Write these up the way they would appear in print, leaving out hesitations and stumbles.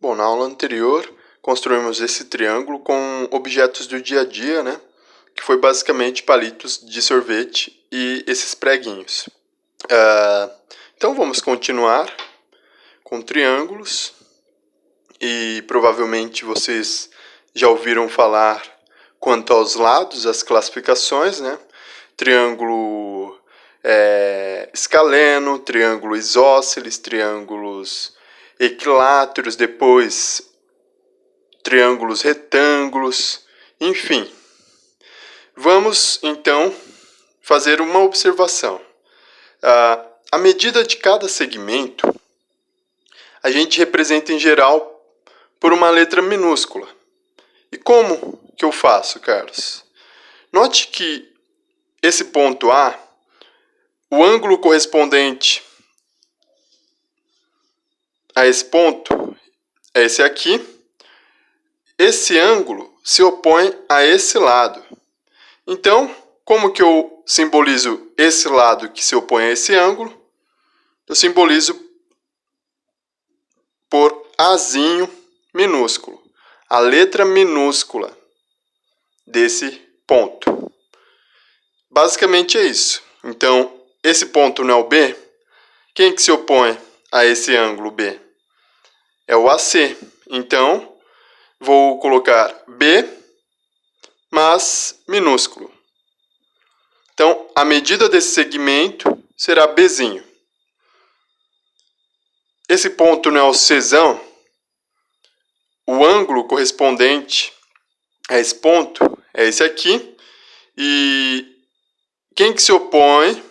Bom, na aula anterior, construímos esse triângulo com objetos do dia a dia, né? Que foi basicamente palitos de sorvete e esses preguinhos. Então vamos continuar com triângulos. E provavelmente vocês já ouviram falar quanto aos lados, as classificações, né? Triângulo escaleno, triângulo isósceles, triângulos equiláteros, depois triângulos retângulos, enfim. Vamos então fazer uma observação. A medida de cada segmento a gente representa em geral por uma letra minúscula. E como que eu faço, Carlos? Note que esse ponto A, o ângulo correspondente a esse ponto é esse aqui. Esse ângulo se opõe a esse lado. Então, como que eu simbolizo esse lado que se opõe a esse ângulo? Eu simbolizo por Azinho minúsculo. A letra minúscula desse ponto. Basicamente é isso. Então, esse ponto não é o B? Quem que se opõe a esse ângulo B? É o AC. Então, vou colocar B, mas minúsculo. Então, a medida desse segmento será Bzinho. Esse ponto não é o Czão? O ângulo correspondente a esse ponto é esse aqui. E quem que se opõe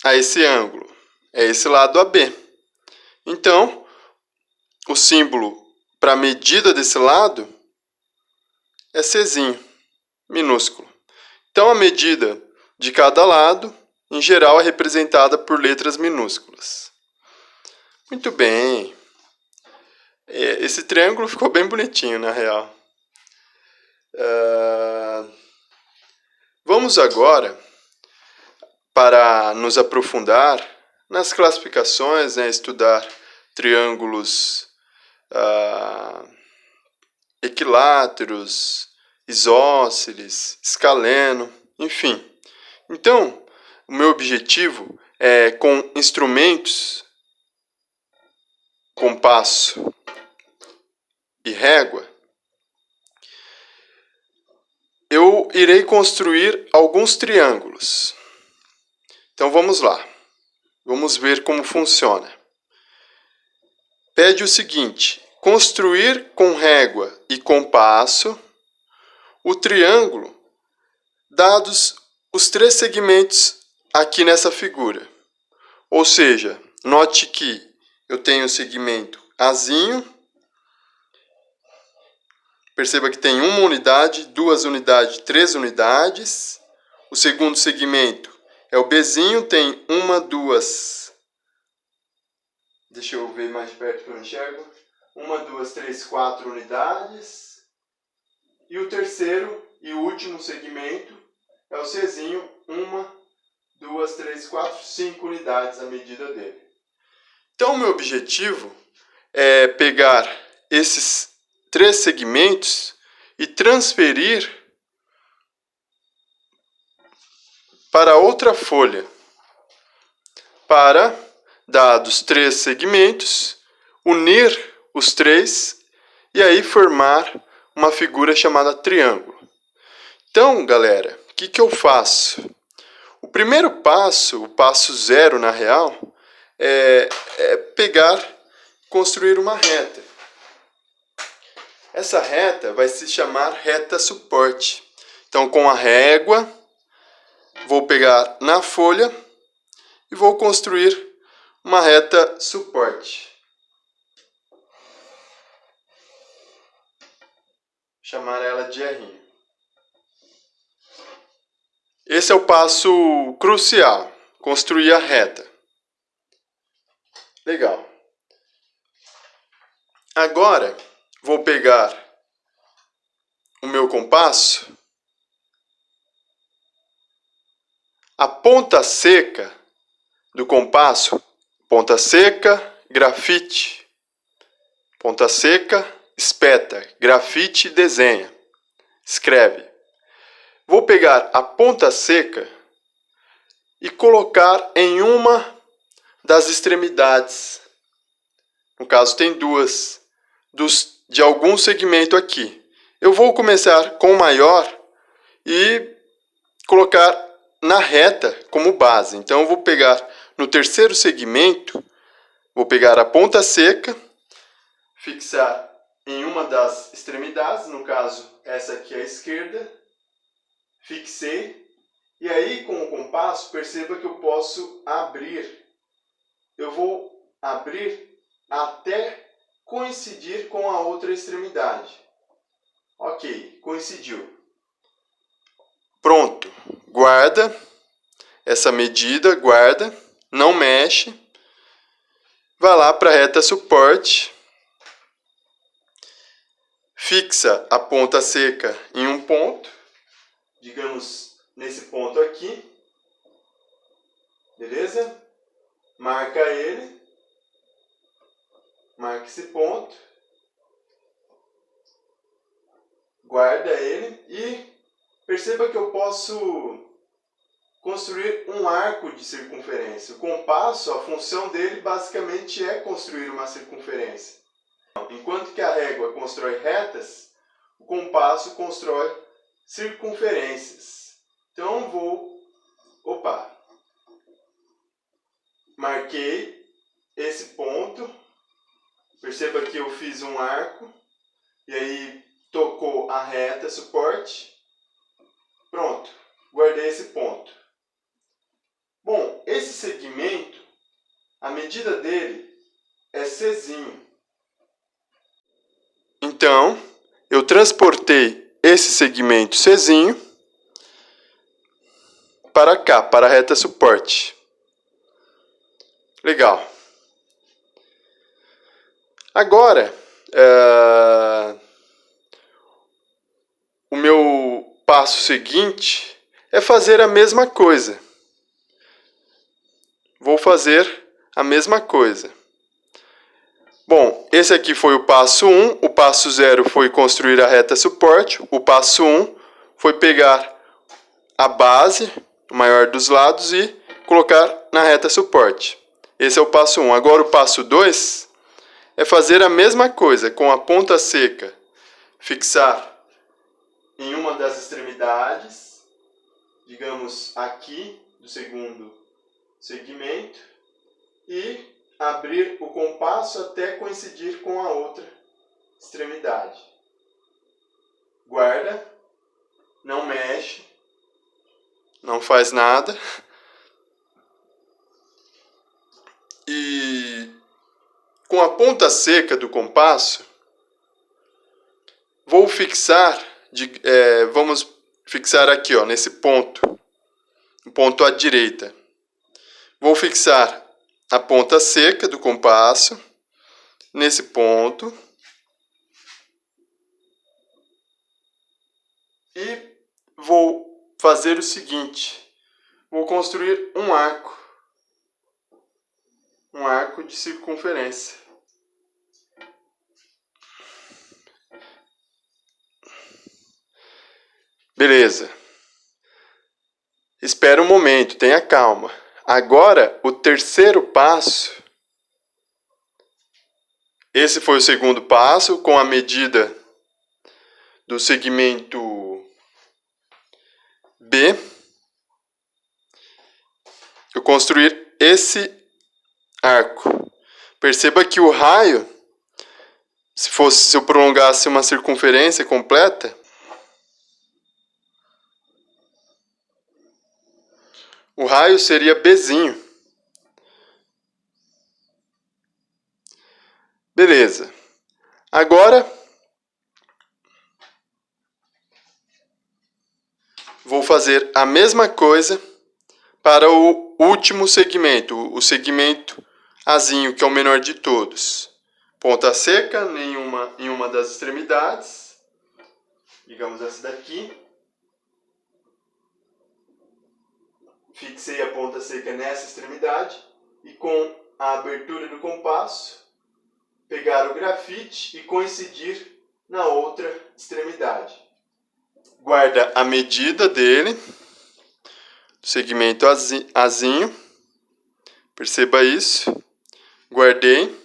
a esse ângulo? É esse lado AB. Então, o símbolo para a medida desse lado é Czinho, minúsculo. Então, a medida de cada lado, em geral, é representada por letras minúsculas. Muito bem. Esse triângulo ficou bem bonitinho, na real. Vamos agora, para nos aprofundar nas classificações, né, estudar triângulos equiláteros, isósceles, escaleno, enfim. Então, o meu objetivo é, com instrumentos, compasso e régua, eu irei construir alguns triângulos. Então vamos lá. Vamos ver como funciona. Pede o seguinte: construir com régua e compasso o triângulo, dados os três segmentos aqui nessa figura. Ou seja, note que eu tenho o segmento Azinho. Perceba que tem uma unidade, duas unidades, três unidades. O segundo segmento é o Bzinho, tem uma, duas. Deixa eu ver mais perto que eu enxergo. Uma, duas, três, quatro unidades. E o terceiro e último segmento é o Czinho, uma, duas, três, quatro, cinco unidades a medida dele. Então, o meu objetivo é pegar esses três segmentos e transferir para outra folha, para, dados três segmentos, unir os três e aí formar uma figura chamada triângulo. Então, galera, o que eu faço? O primeiro passo, o passo zero na real, é pegar e construir uma reta. Essa reta vai se chamar reta suporte. Então, com a régua, vou pegar na folha e vou construir uma reta suporte. Chamar ela de R. Esse é o passo crucial, construir a reta. Legal. Agora, vou pegar o meu compasso, a ponta seca do compasso, ponta seca, grafite, Ponta seca, espeta, grafite, desenha. Escreve. Vou pegar a ponta seca e colocar em uma das extremidades. No caso, tem duas. De algum segmento aqui. Eu vou começar com o maior e colocar na reta como base. Então, eu vou pegar no terceiro segmento, vou pegar a ponta seca, fixar em uma das extremidades, no caso, essa aqui é a esquerda, fixei, e aí com o compasso, perceba que eu posso abrir. Eu vou abrir até coincidir com a outra extremidade. Ok, coincidiu. Pronto, guarda essa medida, guarda, não mexe. Vai lá para a reta suporte, fixa a ponta seca em um ponto, digamos nesse ponto aqui, beleza? Marca ele, marca esse ponto, guarda ele e perceba que eu posso construir um arco de circunferência. O compasso, a função dele basicamente é construir uma circunferência. Enquanto que a régua constrói retas, o compasso constrói circunferências. Então marquei esse ponto, perceba que eu fiz um arco, e aí tocou a reta, suporte, pronto, guardei esse ponto. Bom, esse segmento, a medida dele é Czinho. Então, eu transportei esse segmento Czinho para cá, para a reta suporte. Legal. Agora, o meu passo seguinte é fazer a mesma coisa. Vou fazer a mesma coisa. Bom, esse aqui foi o passo 1, o passo 0 foi construir a reta suporte, o passo 1 foi pegar a base, o maior dos lados, e colocar na reta suporte. Esse é o passo 1. Agora o passo 2 é fazer a mesma coisa, com a ponta seca, fixar em uma das extremidades, digamos aqui, do segundo segmento, e abrir o compasso até coincidir com a outra extremidade. Guarda, não mexe, não faz nada. E com a ponta seca do compasso, vou fixar, vamos fixar aqui, ó, nesse ponto, o ponto à direita. Vou fixar a ponta seca do compasso nesse ponto e vou fazer o seguinte, vou construir um arco de circunferência. Beleza. Espera um momento, tenha calma. Agora, o terceiro passo. Esse foi o segundo passo, com a medida do segmento B. Eu construir esse arco. Perceba que o raio, se eu prolongasse uma circunferência completa, o raio seria Bzinho. Beleza. Agora, vou fazer a mesma coisa para o último segmento, o segmento Azinho, que é o menor de todos. Ponta seca em uma das extremidades, digamos essa daqui. Fixei a ponta seca nessa extremidade e com a abertura do compasso, pegar pegar o grafite e coincidir na outra extremidade. Guarda a medida dele, do segmento azinho. Perceba isso. Guardei.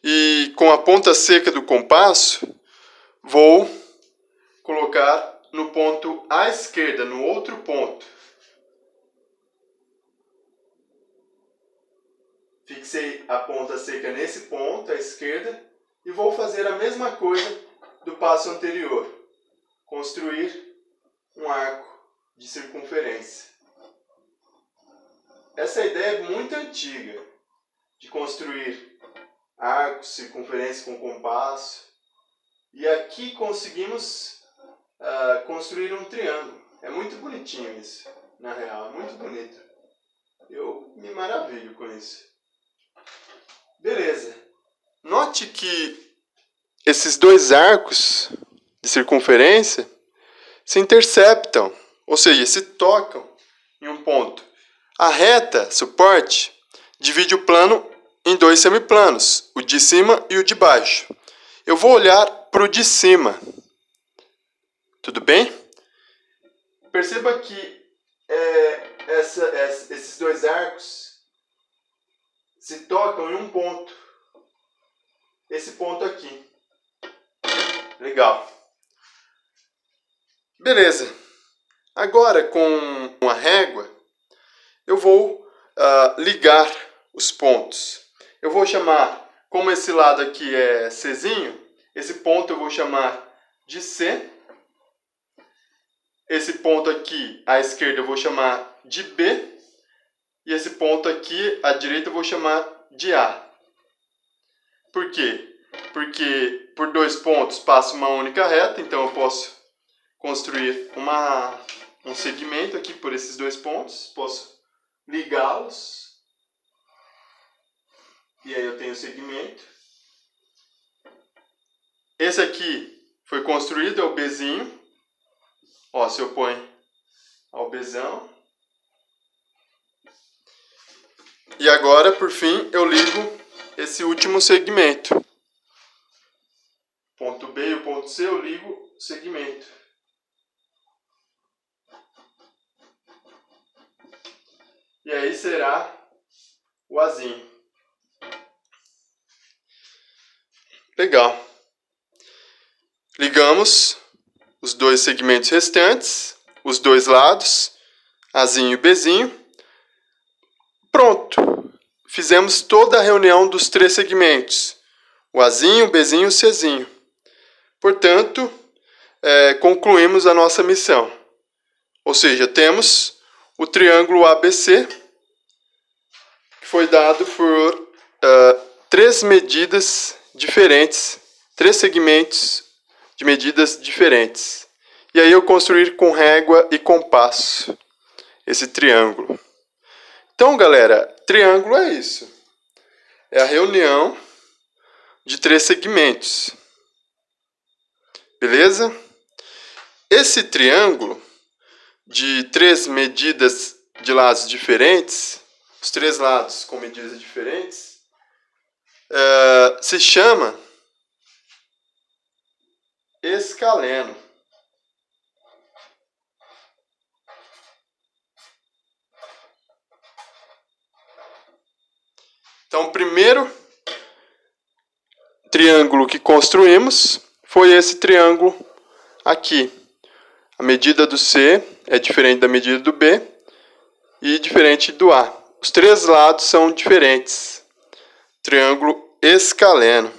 E com a ponta seca do compasso, vou colocar no ponto à esquerda, no outro ponto. Fixei a ponta seca nesse ponto, à esquerda, e vou fazer a mesma coisa do passo anterior. Construir um arco de circunferência. Essa ideia é muito antiga, de construir arcos, circunferência com compasso. E aqui conseguimos construir um triângulo. É muito bonitinho isso, na real, é muito bonito. Eu me maravilho com isso. Beleza. Note que esses dois arcos de circunferência se interceptam, ou seja, se tocam em um ponto. A reta, suporte, divide o plano em dois semiplanos, o de cima e o de baixo. Eu vou olhar para o de cima. Tudo bem? Perceba que esses dois arcos se tocam em um ponto. Esse ponto aqui. Legal. Beleza. Agora, com a régua, eu vou ligar os pontos. Eu vou chamar, como esse lado aqui é Czinho, esse ponto eu vou chamar de C. Esse ponto aqui, à esquerda, eu vou chamar de B. E esse ponto aqui, à direita, eu vou chamar de A. Por quê? Porque por dois pontos passa uma única reta, então eu posso construir um segmento aqui por esses dois pontos. Posso ligá-los. E aí eu tenho o segmento. Esse aqui foi construído, é o Bzinho. Ó, se opõe ao Bzão. E agora, por fim, eu ligo esse último segmento. Ponto B e o ponto C, eu ligo o segmento. E aí será o Azinho. Legal. Ligamos os dois segmentos restantes, os dois lados, Azinho e Bzinho. Pronto. Fizemos toda a reunião dos três segmentos. O Azinho, o Bzinho e o Czinho. Portanto, concluímos a nossa missão. Ou seja, temos o triângulo ABC, que foi dado por três medidas diferentes, três segmentos de medidas diferentes. E aí eu construir com régua e compasso esse triângulo. Então, galera, triângulo é isso. É a reunião de três segmentos. Beleza? Esse triângulo de três medidas de lados diferentes, os três lados com medidas diferentes, se chama escaleno. Então, o primeiro triângulo que construímos foi esse triângulo aqui. A medida do C é diferente da medida do B e diferente do A. Os três lados são diferentes. Triângulo escaleno.